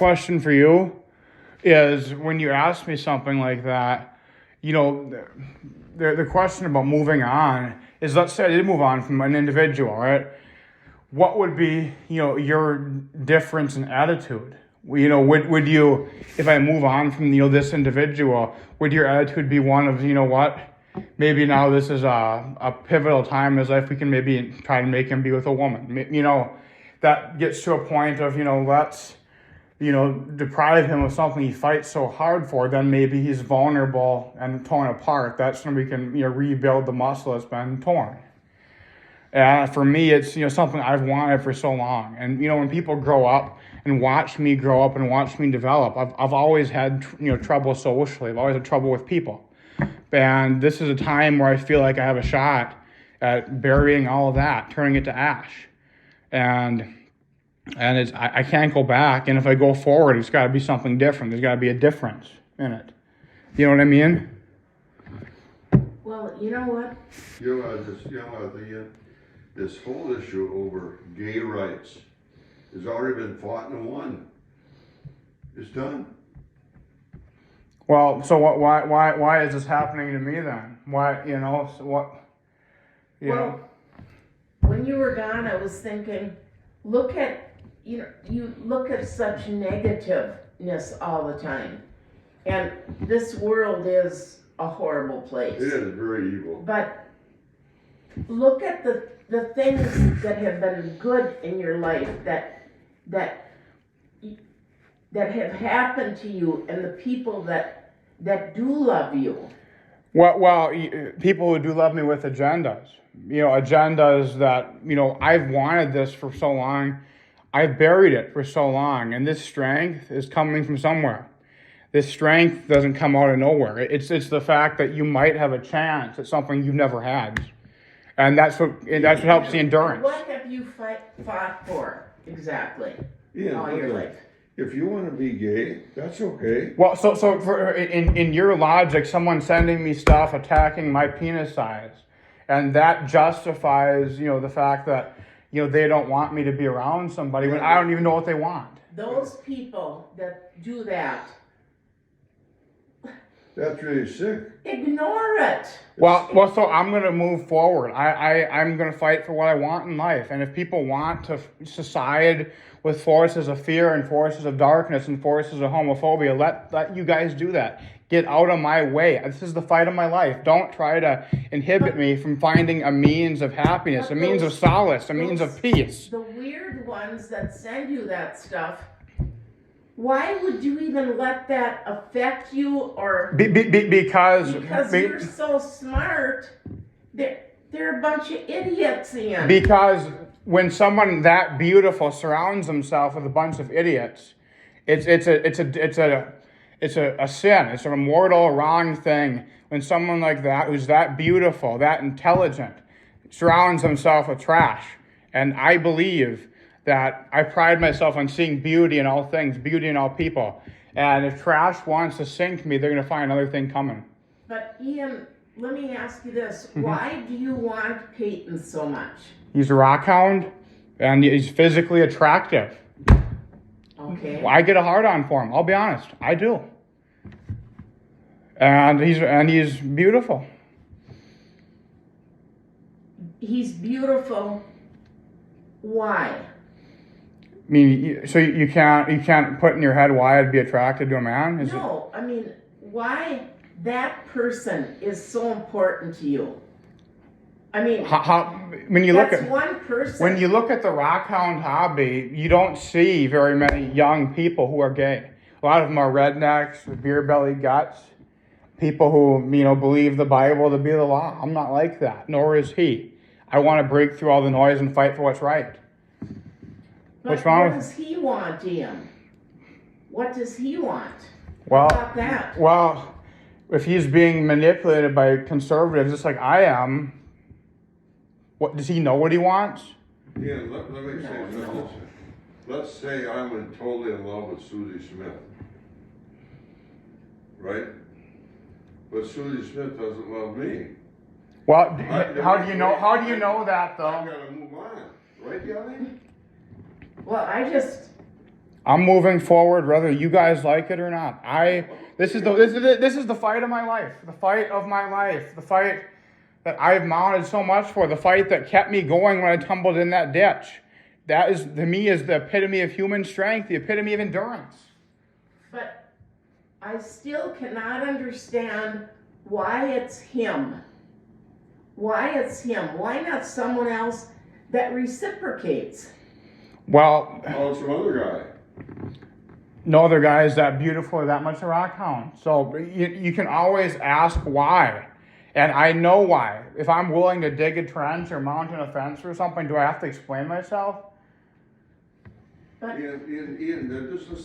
question for you is, when you ask me something like that, the question about moving on is, let's say I did move on from an individual, right? What would be, your difference in attitude? Would you, if I move on from, this individual, would your attitude be one of, what? Maybe now this is a pivotal time in his life. We can maybe try to make him be with a woman. That gets to a point of, let's, deprive him of something he fights so hard for. Then maybe he's vulnerable and torn apart. That's when we can, rebuild the muscle that's been torn. And for me, it's, something I've wanted for so long. And, when people grow up and watch me grow up and watch me develop, I've always had, trouble socially. I've always had trouble with people. And this is a time where I feel like I have a shot at burying all of that, turning it to ash. And I can't go back. And if I go forward, it's got to be something different. There's got to be a difference in it. You know what I mean? Well, you know what? This whole issue over gay rights has already been fought and won. It's done. Well, so why is this happening to me then? Why, so what, Well, when you were gone, I was thinking, look at, you look at such negativeness all the time. And this world is a horrible place. It is very evil. But look at the things that have been good in your life that have happened to you, and the people that do love you. Well, people who do love me with agendas. Agendas that, I've wanted this for so long. I've buried it for so long. And this strength is coming from somewhere. This strength doesn't come out of nowhere. It's the fact that you might have a chance at something you've never had. And that's what helps the endurance. What have you fought for exactly all your life? If you want to be gay, that's okay. Well, so for in your logic, someone sending me stuff attacking my penis size, and that justifies, the fact that, they don't want me to be around somebody when I don't even know what they want. Those people that do that, that's really sick. Ignore it. Well, so I'm going to move forward. I'm going to fight for what I want in life. And if people want to side with forces of fear and forces of darkness and forces of homophobia, let you guys do that. Get out of my way. This is the fight of my life. Don't try to inhibit me from finding a means of happiness, a means of solace, a means of peace. The weird ones that send you that stuff, why would you even let that affect you? Or because you're so smart. They're a bunch of idiots, Ian. Because when someone that beautiful surrounds himself with a bunch of idiots, it's a sin. It's an immortal, wrong thing when someone like that, who's that beautiful, that intelligent, surrounds himself with trash. And I believe that I pride myself on seeing beauty in all things, beauty in all people. And if trash wants to sink me, they're going to find another thing coming. But Ian, let me ask you this. Mm-hmm. Why do you want Peyton so much? He's a rockhound, and he's physically attractive. Okay. Well, I get a hard on for him, I'll be honest. I do. And he's beautiful. He's beautiful. Why? I mean, so you can't put in your head why I'd be attracted to a man? No, I mean, why that person is so important to you? I mean, when you look at one person. When you look at the rockhound hobby, you don't see very many young people who are gay. A lot of them are rednecks with beer-bellied guts, people who believe the Bible to be the law. I'm not like that, nor is he. I want to break through all the noise and fight for what's right. But what's wrong? What does he want, Ian? What does he want? Well, what about that? Well, if he's being manipulated by conservatives, just like I am, what does he know what he wants? Yeah, let me say something. Let's say I'm totally in love with Susie Smith, right? But Susie Smith doesn't love me. Well, how do you know? How do you know that, though? I gotta move on, right, Yanni? Well, I'm moving forward whether you guys like it or not. This is the fight of my life. The fight of my life. The fight that I've mounted so much for. The fight that kept me going when I tumbled in that ditch. That is, to me, is the epitome of human strength, the epitome of endurance. But I still cannot understand why it's him. Why it's him? Why not someone else that reciprocates? Well, Oh, some other guy. no other guy is that beautiful or that much a rock hound. So you can always ask why. And I know why. If I'm willing to dig a trench or mount a fence or something, do I have to explain myself? Ian, this is